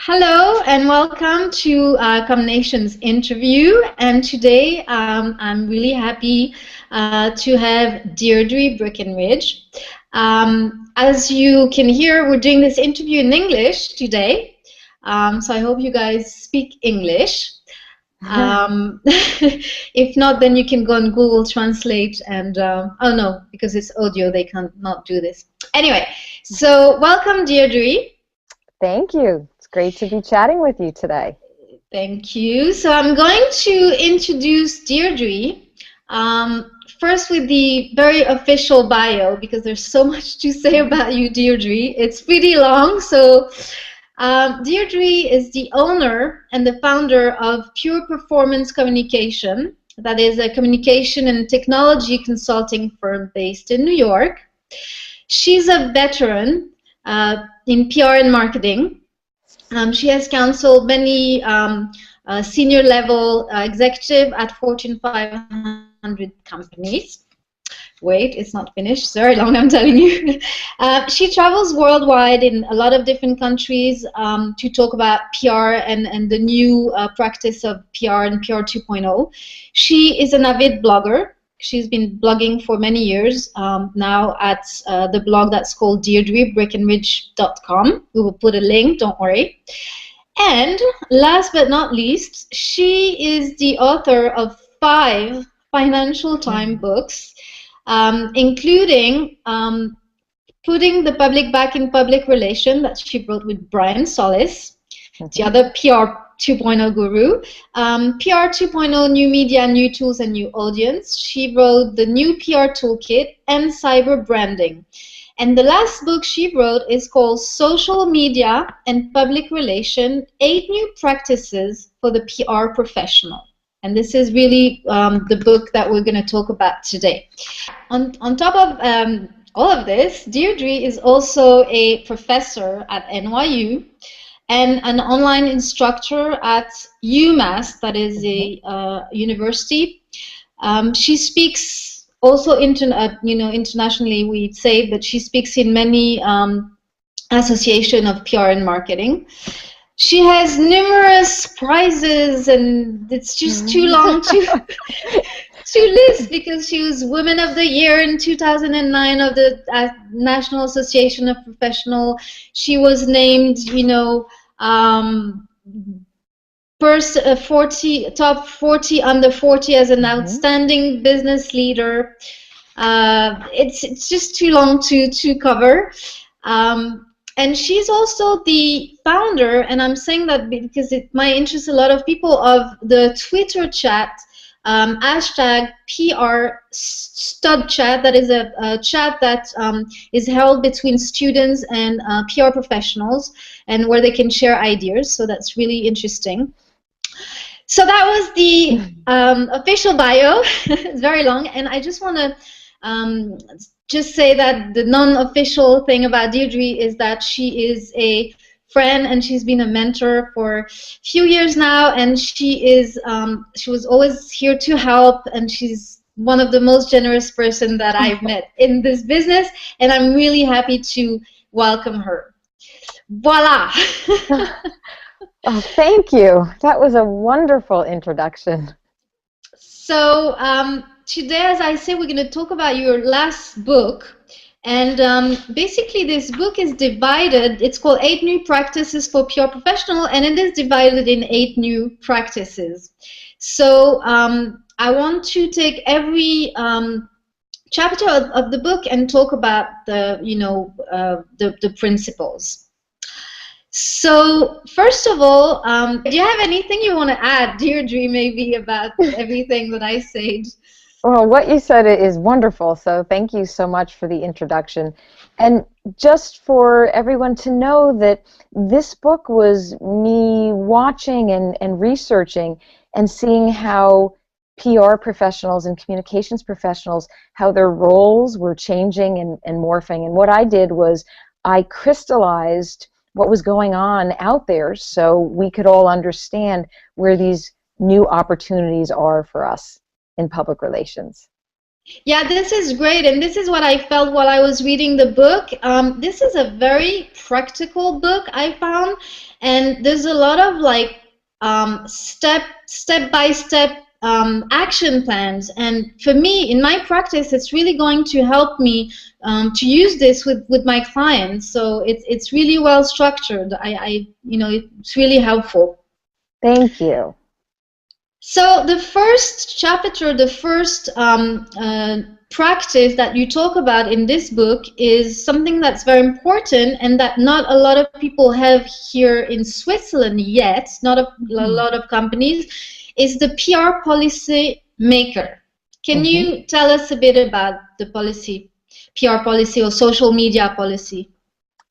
Hello and welcome to Commnation's interview. And today I'm really happy to have Deirdre Breakenridge. As you can hear, we're doing this interview in English today. So I hope you guys speak English. If not, then you can go on Google Translate and, oh no, because it's audio, they can't not do this. Anyway, so welcome Deirdre. Thank you. It's great to be chatting with you today. Thank you. So I'm going to introduce Deirdre first with the very official bio, because there's so much to say about you, Deirdre. It's pretty long. So Deirdre is the owner and the founder of Pure Performance Communication. That is a communication and technology consulting firm based in New York. She's a veteran in PR and marketing. She has counseled many senior level executive at Fortune 500 companies. Wait, it's not finished. It's very long, I'm telling you. She travels worldwide in a lot of different countries to talk about PR and the new practice of PR and PR 2.0. She is an avid blogger. She's been blogging for many years now at the blog that's called DeirdreBreakenridge.com. We will put a link, don't worry. And last but not least, she is the author of 5 Financial Times books, including Putting the Public Back in Public Relation that she wrote with Brian Solis, the other PR 2.0 guru, PR 2.0, New Media, New Tools, and New Audience. She wrote the New PR Toolkit and Cyber Branding. And the last book she wrote is called Social Media and Public Relation, 8 New Practices for the PR Professional. And this is really the book that we're going to talk about today. On top of all of this, Deirdre is also a professor at NYU and an online instructor at UMass, that is a university. She speaks also internationally, we'd say, but she speaks in many associations of PR and marketing. She has numerous prizes, and it's just too long to list, because she was Woman of the Year in 2009 of the National Association of Professionals. She was named, top 40 under 40 as an outstanding business leader. It's just too long to cover. And she's also the founder, and I'm saying that because it might interest a lot of people, of the Twitter chat, hashtag PR Stud Chat. That is a chat that is held between students and PR professionals, and where they can share ideas. So that's really interesting. So that was the official bio. It's very long, and I just want to just say that the non-official thing about Deirdre is that she is a friend, and she's been a mentor for a few years now, and she was always here to help, and she's one of the most generous person that I've met in this business, and I'm really happy to welcome her. Voila. Oh, thank you. That was a wonderful introduction. So today, as I say, we're going to talk about your last book. And basically, this book is divided. It's called 8 New Practices for PR Professional, and it is divided in 8 new practices. So I want to take every chapter of the book and talk about the principles. So first of all, do you have anything you want to add, Deirdre, maybe about everything that I said? Well, what you said is wonderful, so thank you so much for the introduction. And just for everyone to know that this book was me watching and researching and seeing how PR professionals and communications professionals, how their roles were changing and morphing. And what I did was I crystallized what was going on out there so we could all understand where these new opportunities are for us in public relations. Yeah, this is great, and this is what I felt while I was reading the book. This is a very practical book, I found, and there's a lot of like step by step action plans. And for me, in my practice, it's really going to help me to use this with my clients. So it's really well structured. It's really helpful. Thank you. So the first chapter, the first practice that you talk about in this book is something that's very important and that not a lot of people have here in Switzerland yet, not a lot of companies, is the PR policy maker. Can you tell us a bit about the policy, PR policy or social media policy?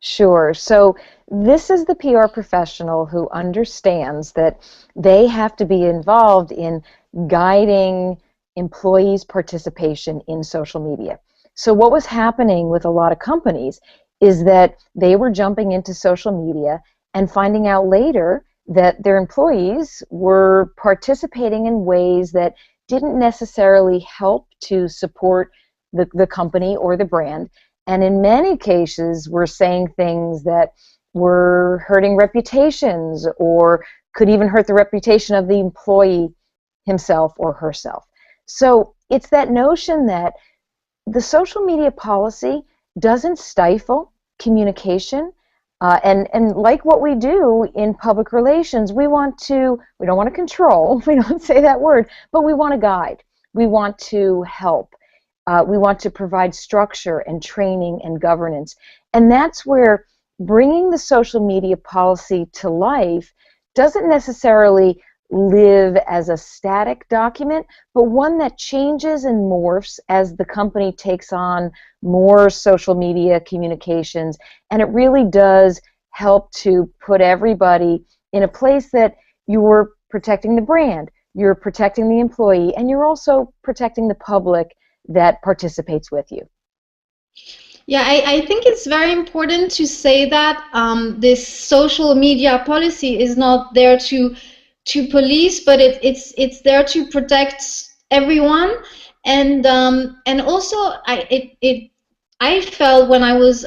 Sure. So this is the PR professional who understands that they have to be involved in guiding employees' participation in social media. So what was happening with a lot of companies is that they were jumping into social media and finding out later that their employees were participating in ways that didn't necessarily help to support the company or the brand. And in many cases, we're saying things that were hurting reputations or could even hurt the reputation of the employee himself or herself. So it's that notion that the social media policy doesn't stifle communication. And like what we do in public relations, we don't want to control, we don't say that word, but we want to guide. We want to help. We want to provide structure and training and governance. And that's where bringing the social media policy to life doesn't necessarily live as a static document, but one that changes and morphs as the company takes on more social media communications. And it really does help to put everybody in a place that you're protecting the brand, you're protecting the employee, and you're also protecting the public that participates with you. Yeah, I think it's very important to say that this social media policy is not there to police, but it's there to protect everyone. And also I felt when I was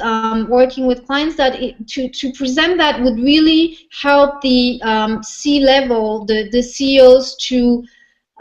working with clients that to present that would really help the C-level, the CEOs to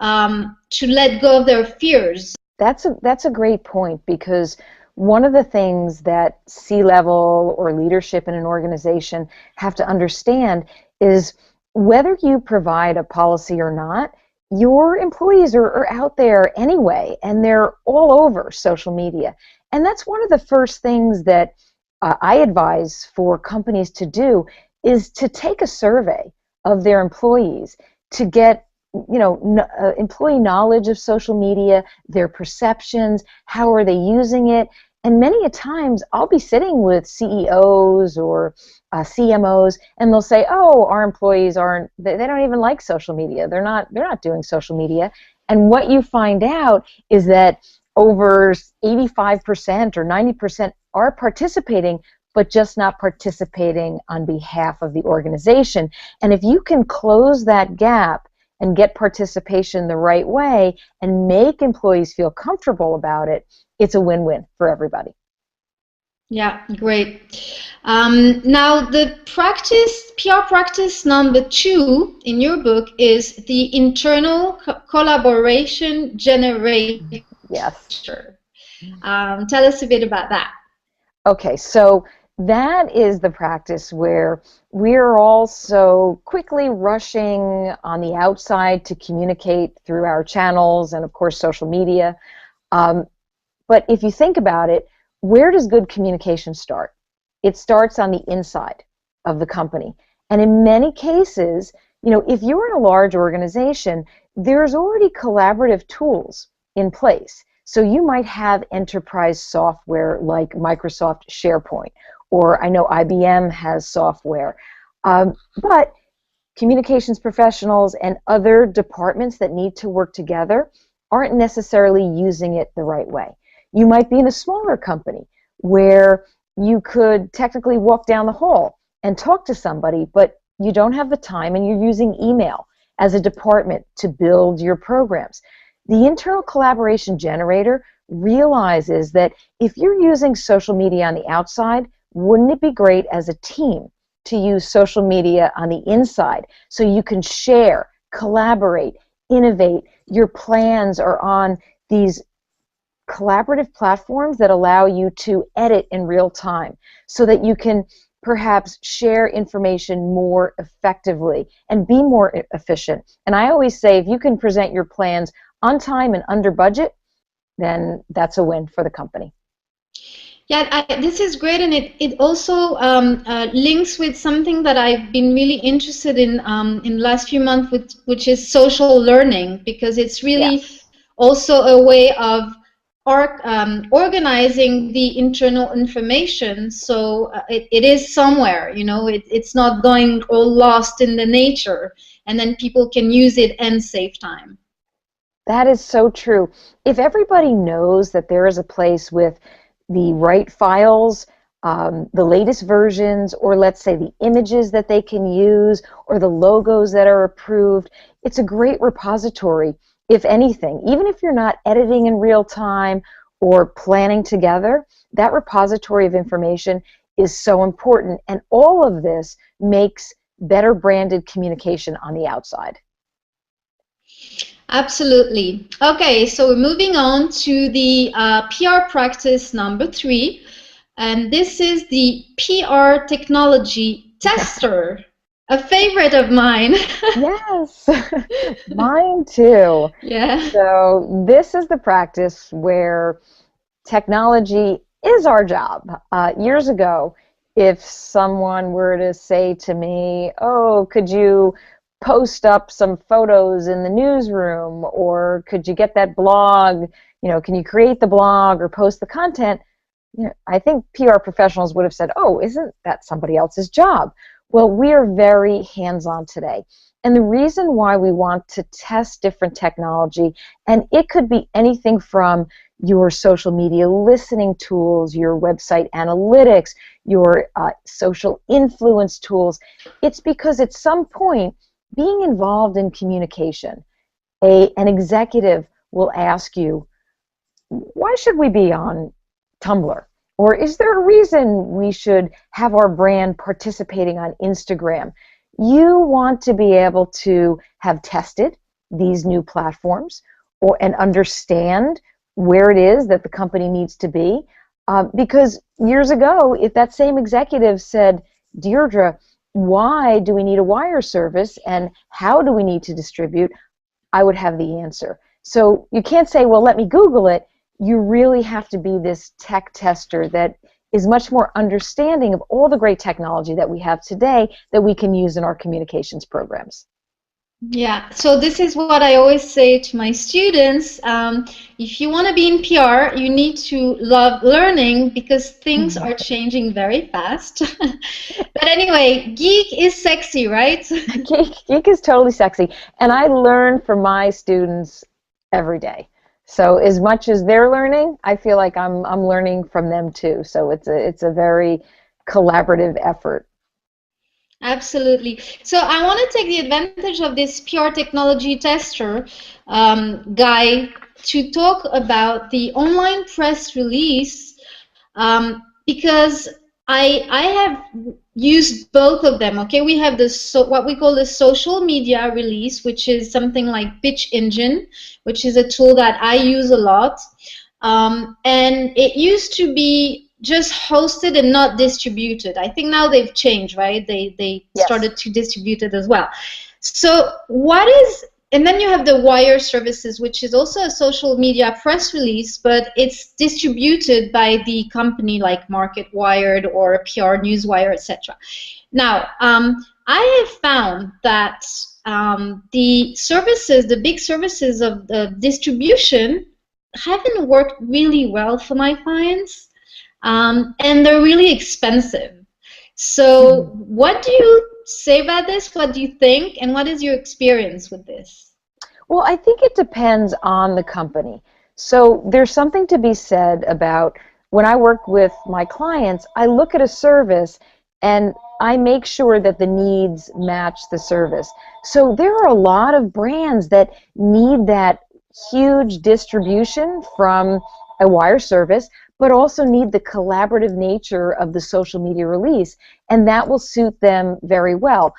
let go of their fears. That's a great point, because one of the things that C-level or leadership in an organization have to understand is whether you provide a policy or not, your employees are out there anyway, and they're all over social media. And that's one of the first things that I advise for companies to do, is to take a survey of their employees to get employee knowledge of social media, their perceptions, how are they using it. And many a times I'll be sitting with CEOs or CMOs, and they'll say, oh, our employees they don't even like social media. They're not doing social media. And what you find out is that over 85% or 90% are participating, but just not participating on behalf of the organization. And if you can close that gap and get participation the right way and make employees feel comfortable about it, it's a win-win for everybody. Yeah, great. Now, the PR practice number 2 in your book is the internal collaboration generator. Yes. Tell us a bit about that. Okay, so that is the practice where we're all so quickly rushing on the outside to communicate through our channels and, of course, social media. But if you think about it, where does good communication start? It starts on the inside of the company. And in many cases, if you're in a large organization, there's already collaborative tools in place. So you might have enterprise software like Microsoft SharePoint, or I know IBM has software. But communications professionals and other departments that need to work together aren't necessarily using it the right way. You might be in a smaller company where you could technically walk down the hall and talk to somebody, but you don't have the time and you're using email as a department to build your programs. the internal collaboration generator realizes that if you're using social media on the outside, wouldn't it be great as a team to use social media on the inside so you can share, collaborate, innovate? Your plans are on these collaborative platforms that allow you to edit in real time so that you can perhaps share information more effectively and be more efficient. And I always say if you can present your plans on time and under budget, then that's a win for the company. Yeah, this is great, and it also links with something that I've been really interested in the last few months, which is social learning, because it's really also a way of organizing the internal information, so it is somewhere, you know, it's not going all lost in the nature, and then people can use it and save time. That is so true. If everybody knows that there is a place with the right files, the latest versions, or let's say the images that they can use, or the logos that are approved, it's a great repository, if anything. Even if you're not editing in real time or planning together, that repository of information is so important, and all of this makes better branded communication on the outside. Absolutely. Okay, so we're moving on to the PR practice number 3, and this is the PR technology tester, a favorite of mine. Yes, mine too. Yeah. So this is the practice where technology is our job. Years ago, if someone were to say to me, oh, could you post up some photos in the newsroom, or could you get that blog, you know, can you create the blog or post the content? You know, I think PR professionals would have said, oh, isn't that somebody else's job? Well, we are very hands-on today. And the reason why we want to test different technology, and it could be anything from your social media listening tools, your website analytics, your social influence tools, it's because at some point, being involved in communication, an executive will ask you, why should we be on Tumblr? Or is there a reason we should have our brand participating on Instagram? You want to be able to have tested these new platforms and understand where it is that the company needs to be. Because years ago, if that same executive said, Deirdre, why do we need a wire service and how do we need to distribute, I would have the answer. So you can't say, well, let me Google it. You really have to be this tech tester that is much more understanding of all the great technology that we have today that we can use in our communications programs. Yeah, so this is what I always say to my students. If you want to be in PR, you need to love learning because things are changing very fast. But anyway, geek is sexy, right? Geek is totally sexy. And I learn from my students every day. So as much as they're learning, I feel like I'm learning from them too. So it's a very collaborative effort. Absolutely. So I want to take the advantage of this PR technology tester guy to talk about the online press release because I have used both of them. Okay, we have this what we call the social media release, which is something like Pitch Engine, which is a tool that I use a lot, and it used to be just hosted and not distributed. I think now they've changed, right? They started to distribute it as well. So what is, and then you have the wire services, which is also a social media press release, but it's distributed by the company like MarketWired or PR Newswire, etc. Now, I have found that the services, the big services of the distribution haven't worked really well for my clients. And they're really expensive. So what do you say about this? What do you think? And what is your experience with this? Well, I think it depends on the company. So there's something to be said about when I work with my clients, I look at a service and I make sure that the needs match the service. So there are a lot of brands that need that huge distribution from a wire service, but also need the collaborative nature of the social media release, and that will suit them very well.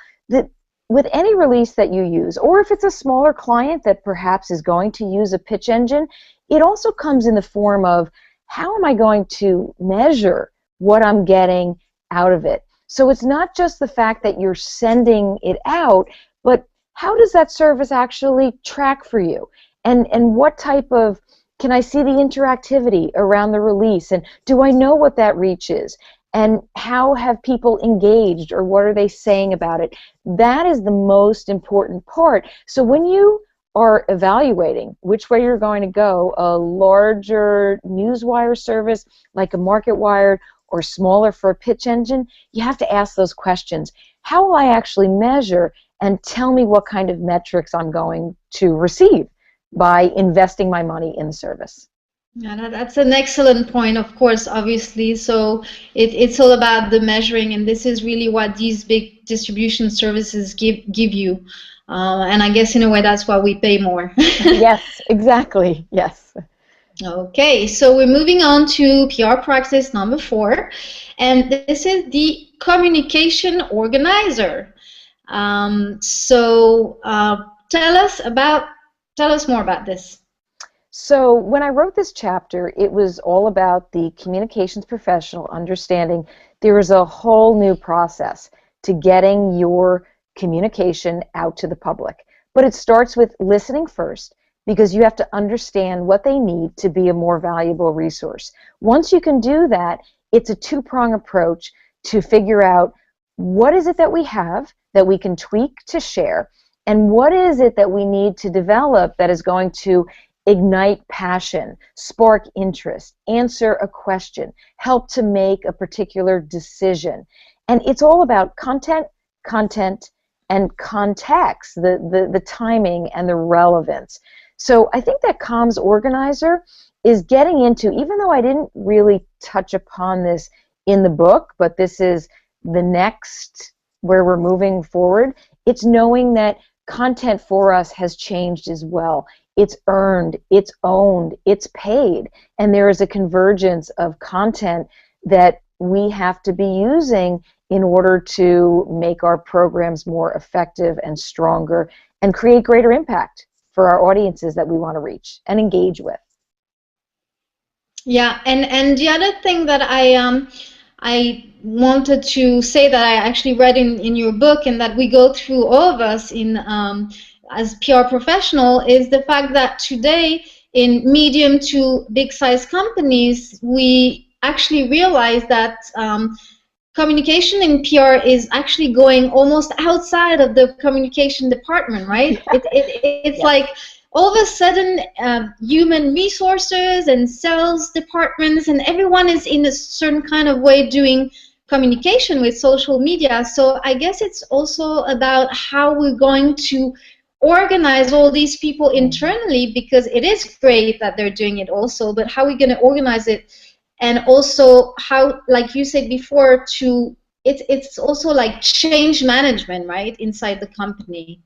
With any release that you use, or if it's a smaller client that perhaps is going to use a pitch engine, it also comes in the form of, how am I going to measure what I'm getting out of it? So it's not just the fact that you're sending it out, but how does that service actually track for you? And what type of, can I see the interactivity around the release? And do I know what that reach is? And how have people engaged, or what are they saying about it? That is the most important part. So when you are evaluating which way you're going to go, a larger newswire service like a MarketWire, or smaller for a pitch engine, you have to ask those questions. How will I actually measure, and tell me what kind of metrics I'm going to receive by investing my money in the service? Yeah, that's an excellent point, of course, obviously. So it's all about the measuring, and this is really what these big distribution services give you. And I guess in a way that's why we pay more. Yes, exactly, yes. Okay, so we're moving on to PR practice number 4, and this is the communication organizer. Tell us more about this. So when I wrote this chapter, it was all about the communications professional understanding there is a whole new process to getting your communication out to the public. But it starts with listening first, because you have to understand what they need to be a more valuable resource. Once you can do that, it's a two-prong approach to figure out what is it that we have that we can tweak to share, and what is it that we need to develop that is going to ignite passion, spark interest, answer a question, help to make a particular decision. And it's all about content, and context, the timing and the relevance. So I think that comms organizer is getting into, even though I didn't really touch upon this in the book, but this is the next where we're moving forward, it's knowing that content for us has changed as well. It's earned, it's owned, it's paid, and there is a convergence of content that we have to be using in order to make our programs more effective and stronger and create greater impact for our audiences that we want to reach and engage with. Yeah, and the other thing that I wanted to say that I actually read in your book, and that we go through, all of us in as PR professional, is the fact that today in medium to big size companies, we actually realize that communication in PR is actually going almost outside of the communication department, right? It's yeah. Like all of a sudden human resources and sales departments and everyone is in a certain kind of way doing communication with social media. So I guess it's also about how we're going to organize all these people internally, because it is great that they're doing it also, but how are we going to organize it? And also how, like you said before, it's also like change management, right, inside the company.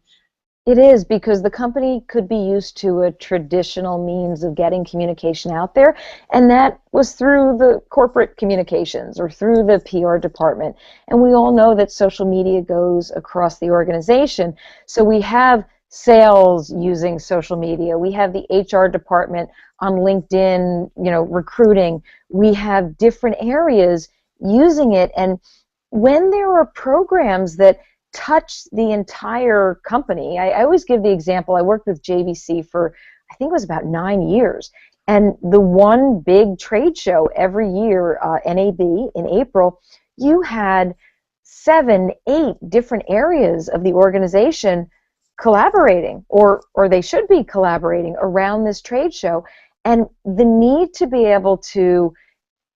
It is, because the company could be used to a traditional means of getting communication out there, and that was through the corporate communications or through the PR department. And we all know that social media goes across the organization. So we have sales using social media. We have the HR department on LinkedIn, recruiting. We have different areas using it. And when there are programs that touch the entire company, I always give the example, I worked with JVC for, I think it was about 9 years. And the one big trade show every year, NAB, in April, you had 7, 8 different areas of the organization collaborating, or they should be collaborating around this trade show. And the need to be able to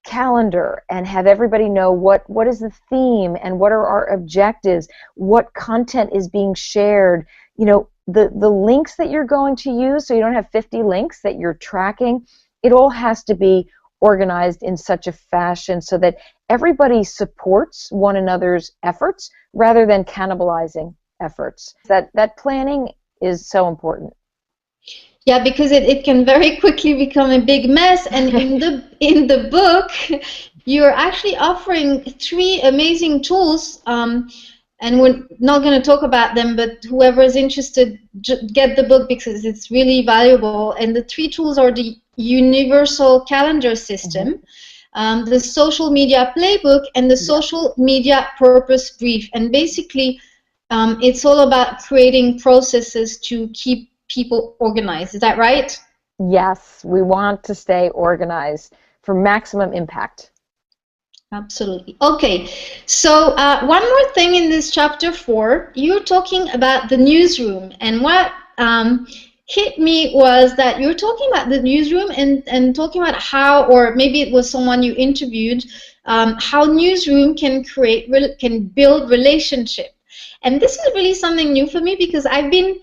calendar and have everybody know what is the theme and what are our objectives, what content is being shared, the links that you're going to use, so you don't have 50 links that you're tracking. It all has to be organized in such a fashion so that everybody supports one another's efforts rather than cannibalizing efforts. That planning is so important. Yeah, because it can very quickly become a big mess. And in the book, you're actually offering three amazing tools. And we're not going to talk about them, but whoever is interested, get the book because it's really valuable. And the three tools are the universal calendar system, the social media playbook, and the social media purpose brief. And basically, it's all about creating processes to keep people organized. Is that right? Yes, we want to stay organized for maximum impact. Absolutely. Okay, so one more thing in this chapter 4, you're talking about the newsroom, and what hit me was that you're talking about the newsroom and talking about how, or maybe it was someone you interviewed, how newsroom can build relationship. And this is really something new for me because I've been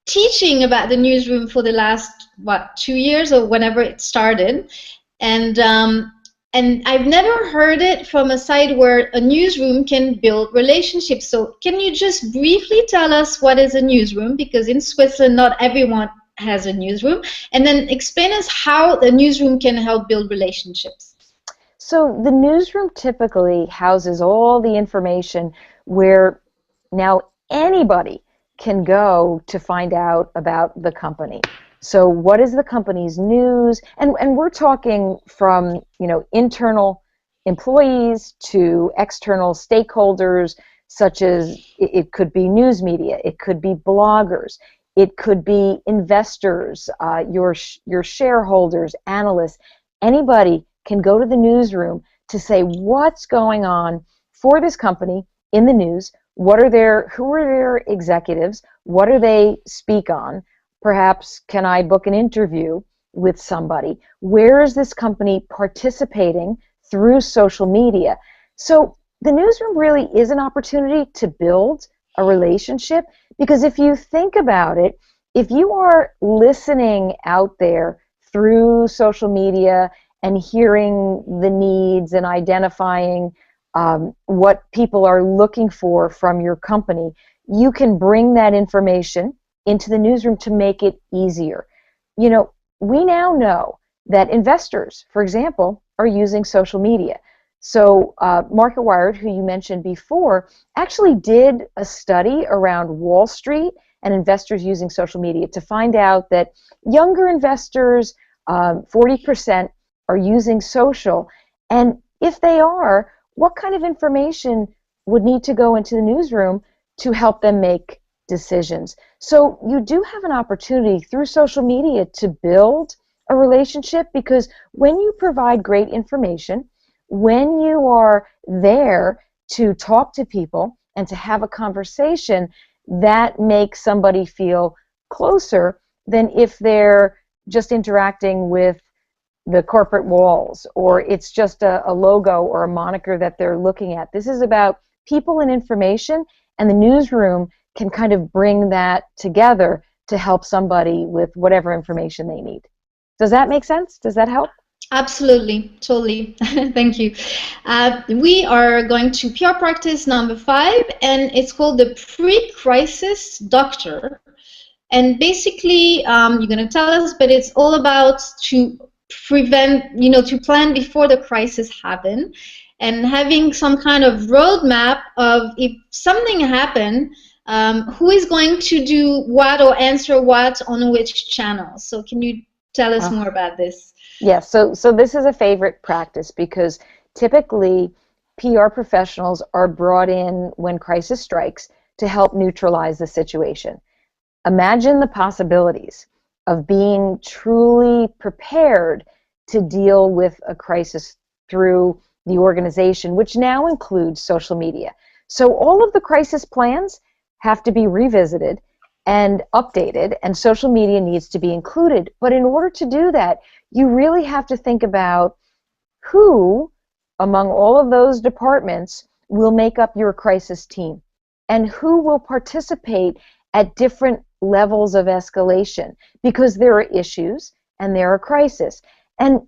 teaching about the newsroom for the last, 2 years or whenever it started. And I've never heard it from a side where a newsroom can build relationships. So can you just briefly tell us what is a newsroom? Because in Switzerland, not everyone has a newsroom. And then explain us how the newsroom can help build relationships. So the newsroom typically houses all the information where now anybody can go to find out about the company. So what is the company's news? And we're talking from, internal employees to external stakeholders, such as it could be news media, it could be bloggers, it could be investors, your shareholders, analysts. Anybody can go to the newsroom to say what's going on for this company in the news, who are their executives, what do they speak on? Perhaps, can I book an interview with somebody? Where is this company participating through social media? So the newsroom really is an opportunity to build a relationship, because if you think about it, if you are listening out there through social media and hearing the needs and identifying what people are looking for from your company, you can bring that information into the newsroom to make it easier. We now know that investors, for example, are using social media. So MarketWired, who you mentioned before, actually did a study around Wall Street and investors using social media to find out that younger investors, 40%, are using social. And if they are, what kind of information would need to go into the newsroom to help them make decisions? So you do have an opportunity through social media to build a relationship, because when you provide great information, when you are there to talk to people and to have a conversation, that makes somebody feel closer than if they're just interacting with the corporate walls, or it's just a logo or a moniker that they're looking at. This is about people and information, and the newsroom can kind of bring that together to help somebody with whatever information they need. Does that make sense? Does that help? Absolutely, totally. Thank you. We are going to PR practice number 5, and it's called the pre-crisis doctor. And basically, you're going to tell us, but it's all about to prevent, to plan before the crisis happen, and having some kind of roadmap of if something happened, who is going to do what or answer what on which channel. So can you tell us more about this? Yes, so this is a favorite practice, because typically PR professionals are brought in when crisis strikes to help neutralize the situation. Imagine the possibilities of being truly prepared to deal with a crisis through the organization, which now includes social media. So all of the crisis plans have to be revisited and updated, and social media needs to be included. But in order to do that, you really have to think about who among all of those departments will make up your crisis team, and who will participate at different levels of escalation, because there are issues and there are crises. And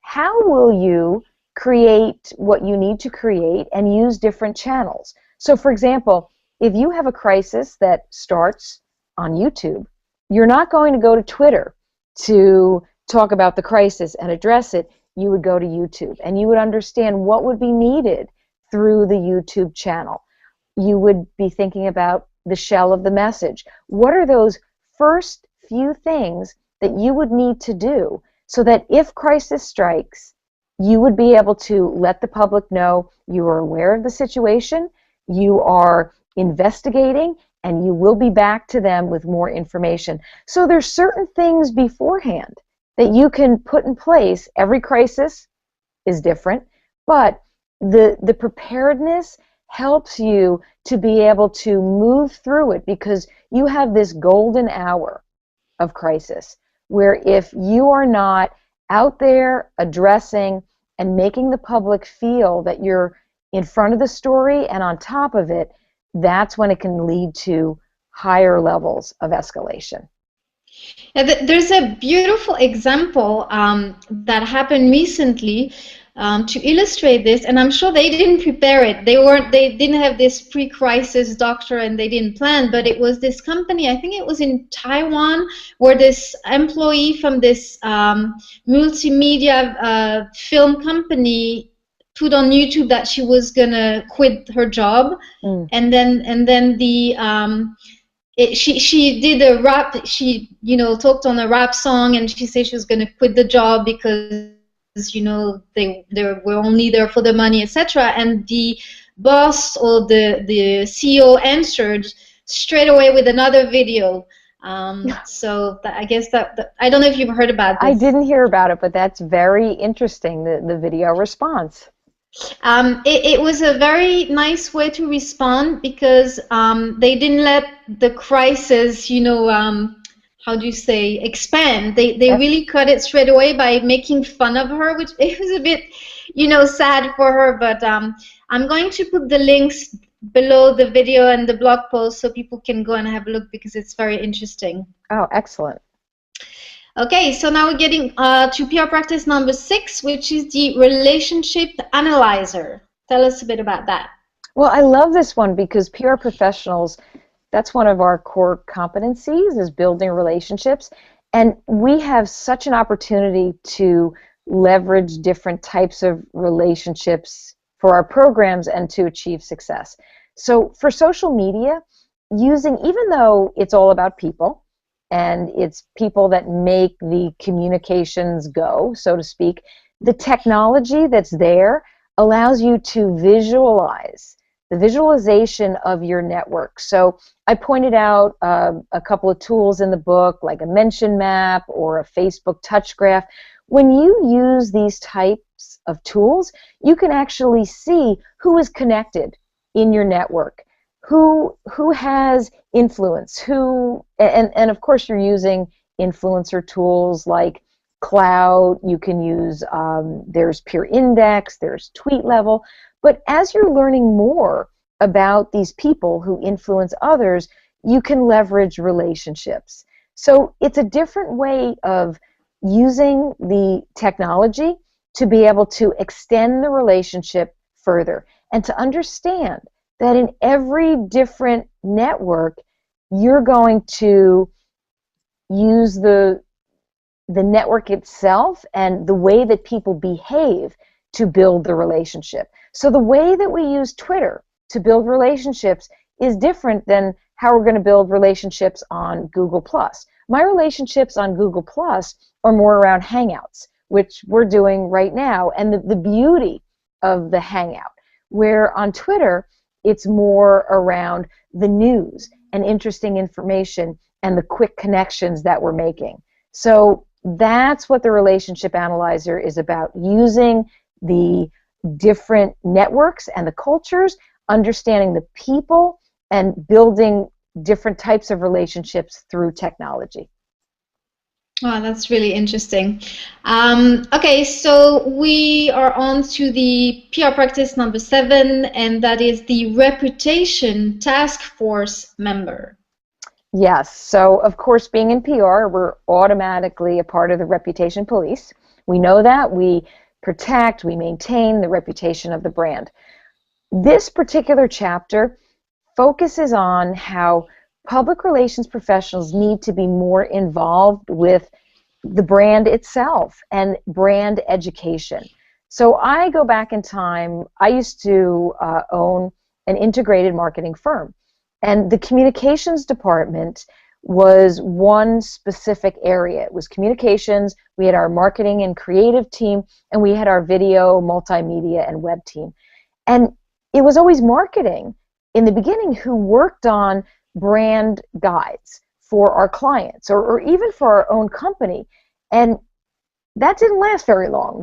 how will you create what you need to create and use different channels? So for example, if you have a crisis that starts on YouTube, you're not going to go to Twitter to talk about the crisis and address it. You would go to YouTube, and you would understand what would be needed through the YouTube channel. You would be thinking about the shell of the message. What are those first few things that you would need to do so that if crisis strikes, you would be able to let the public know you are aware of the situation, you are investigating, and you will be back to them with more information. So there's certain things beforehand that you can put in place. Every crisis is different, but the preparedness helps you to be able to move through it, because you have this golden hour of crisis where if you are not out there addressing and making the public feel that you're in front of the story and on top of it, that's when it can lead to higher levels of escalation. Yeah, there's a beautiful example that happened recently to illustrate this, and I'm sure they didn't prepare it. They didn't have this pre-crisis doctor, and they didn't plan. But it was this company, I think it was in Taiwan, where this employee from this multimedia film company put on YouTube that she was gonna quit her job, and then she did a rap. She talked on a rap song, and she said she was going to quit the job because they were only there for the money, etc. And the boss or the CEO answered straight away with another video. So I guess that I don't know if you've heard about this. I didn't hear about it, but that's very interesting. The video response. It was a very nice way to respond, because they didn't let the crisis, how do you say, expand. They really cut it straight away by making fun of her, which it was a bit, sad for her. But I'm going to put the links below the video and the blog post so people can go and have a look, because it's very interesting. Oh, excellent. Okay, so now we're getting to PR practice number 6, which is the relationship analyzer. Tell us a bit about that. Well, I love this one because PR professionals, that's one of our core competencies, is building relationships. And we have such an opportunity to leverage different types of relationships for our programs and to achieve success. So for social media, even though it's all about people, and it's people that make the communications go, so to speak, the technology that's there allows you to visualize, the visualization of your network. So I pointed out a couple of tools in the book, like a mention map or a Facebook touch graph. When you use these types of tools, you can actually see who is connected in your network, who has influence, and of course you're using influencer tools like Cloud. You can use, there's Peer Index, there's Tweet Level. But as you're learning more about these people who influence others, you can leverage relationships. So it's a different way of using the technology to be able to extend the relationship further, and to understand that in every different network, you're going to use the network itself and the way that people behave to build the relationship. So the way that we use Twitter to build relationships is different than how we're going to build relationships on Google+. My relationships on Google+ are more around Hangouts, which we're doing right now, and the beauty of the Hangout, where on Twitter, it's more around the news and interesting information and the quick connections that we're making. So that's what the relationship analyzer is about, using the different networks and the cultures, understanding the people, and building different types of relationships through technology. Wow, that's really interesting. Okay, so we are on to the PR practice number 7, and that is the reputation task force member. Yes, so of course, being in PR, we're automatically a part of the reputation police. We know that. We protect, we maintain the reputation of the brand. This particular chapter focuses on how public relations professionals need to be more involved with the brand itself and brand education. So I go back in time. I used to own an integrated marketing firm, and the communications department was one specific area. It was communications. We had our marketing and creative team, and we had our video, multimedia, and web team. And it was always marketing in the beginning who worked on brand guides for our clients or even for our own company. And that didn't last very long.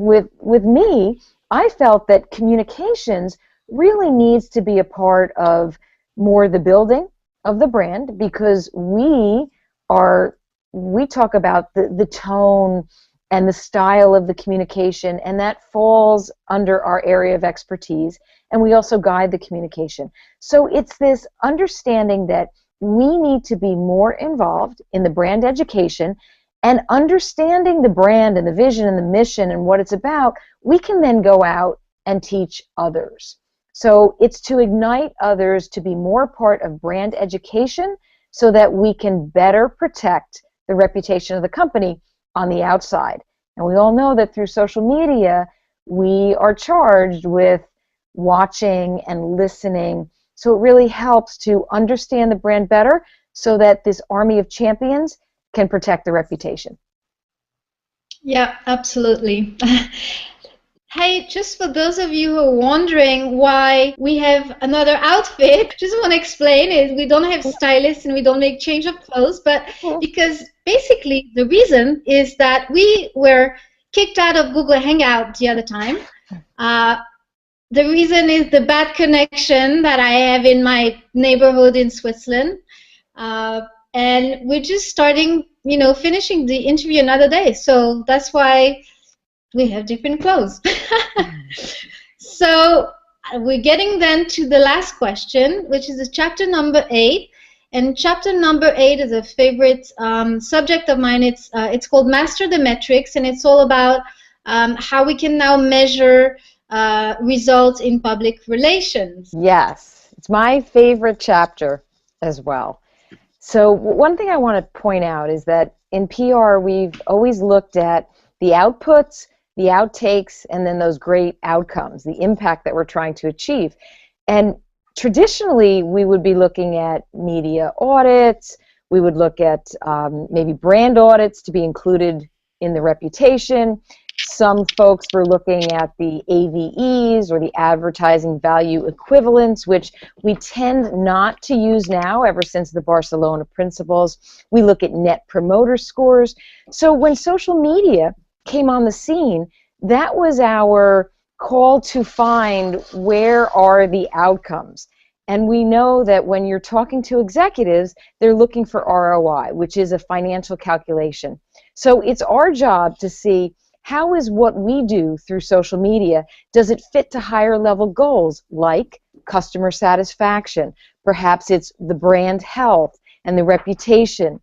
With me, I felt that communications really needs to be a part of more the building of the brand, because we talk about the tone and the style of the communication, and that falls under our area of expertise, and we also guide the communication. So it's this understanding that we need to be more involved in the brand education, and understanding the brand and the vision and the mission and what it's about, we can then go out and teach others. So it's to ignite others to be more part of brand education so that we can better protect the reputation of the company on the outside. And we all know that through social media, we are charged with watching and listening. So it really helps to understand the brand better so that this army of champions can protect the reputation. Yeah, absolutely. Hey, just for those of you who are wondering why we have another outfit, just want to explain is we don't have stylists and we don't make change of clothes, but because basically the reason is that we were kicked out of Google Hangout the other time. The reason is the bad connection that I have in my neighborhood in Switzerland. And we're just starting, finishing the interview another day. So that's why we have different clothes. So we're getting then to the last question, which is chapter number 8. And chapter number 8 is a favorite subject of mine. It's called Master the Metrics, and it's all about how we can now measure results in public relations. Yes, it's my favorite chapter as well. So one thing I want to point out is that in PR, we've always looked at the outputs, the outtakes, and then those great outcomes, the impact that we're trying to achieve. And traditionally, we would be looking at media audits, we would look at maybe brand audits to be included in the reputation. Some folks were looking at the AVEs, or the advertising value equivalents, which we tend not to use now ever since the Barcelona principles. We look at net promoter scores. So when social media came on the scene, that was our call to find where are the outcomes. And we know that when you're talking to executives, they're looking for ROI, which is a financial calculation. So it's our job to see how is what we do through social media, does it fit to higher level goals like customer satisfaction? Perhaps it's the brand health and the reputation.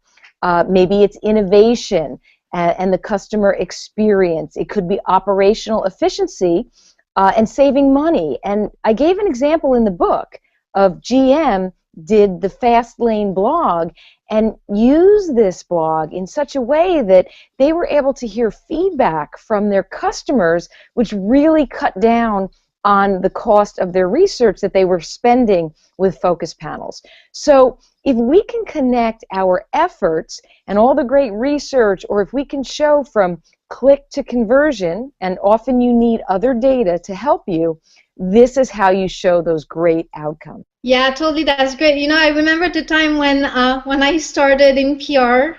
Maybe it's innovation and the customer experience. It could be operational efficiency and saving money. And I gave an example in the book of GM did the Fast Lane blog and used this blog in such a way that they were able to hear feedback from their customers, which really cut down on the cost of their research that they were spending with focus panels. So if we can connect our efforts and all the great research, or if we can show from click to conversion, and often you need other data to help you, this is how you show those great outcomes. Yeah, totally. That's great. I remember the time when I started in PR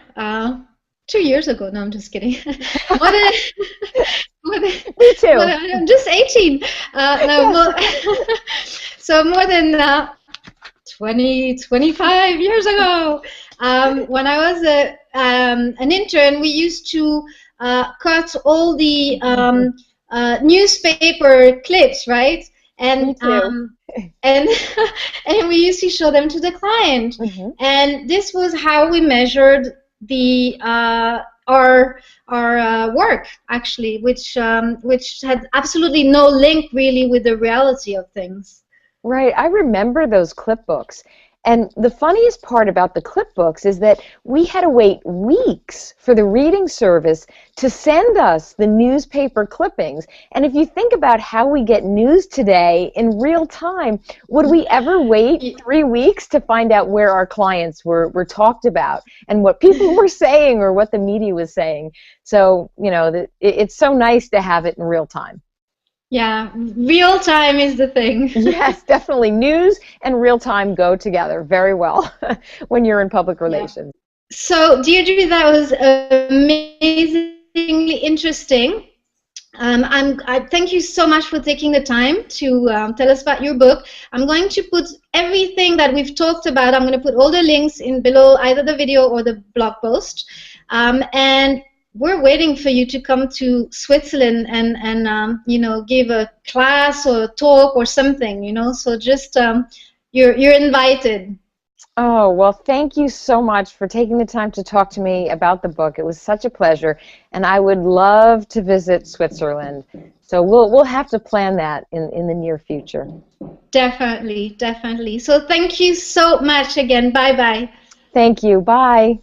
2 years ago. No, I'm just kidding. Me too. I'm just 18. So more than 25 years ago, when I was an intern, we used to cut all the newspaper clips, right? And and we used to show them to the client. Mm-hmm. And this was how we measured the our work, actually, which had absolutely no link really with the reality of things. Right. I remember those clip books. And the funniest part about the clip books is that we had to wait weeks for the reading service to send us the newspaper clippings. And if you think about how we get news today in real time, would we ever wait 3 weeks to find out where our clients were talked about and what people were saying or what the media was saying? So, you know, it's so nice to have it in real time. Yeah, real time is the thing. Yes, definitely. News and real time go together very well when you're in public relations. Yeah. So, Deirdre, that was amazingly interesting. I thank you so much for taking the time to tell us about your book. I'm going to put everything that we've talked about. I'm going to put all the links in below either the video or the blog post. And we're waiting for you to come to Switzerland and you know, give a class or a talk or something, you know. So just you're invited. Oh, well, thank you so much for taking the time to talk to me about the book. It was such a pleasure, and I would love to visit Switzerland. So we'll have to plan that in the near future. Definitely, definitely. So thank you so much again. Bye-bye. Thank you. Bye.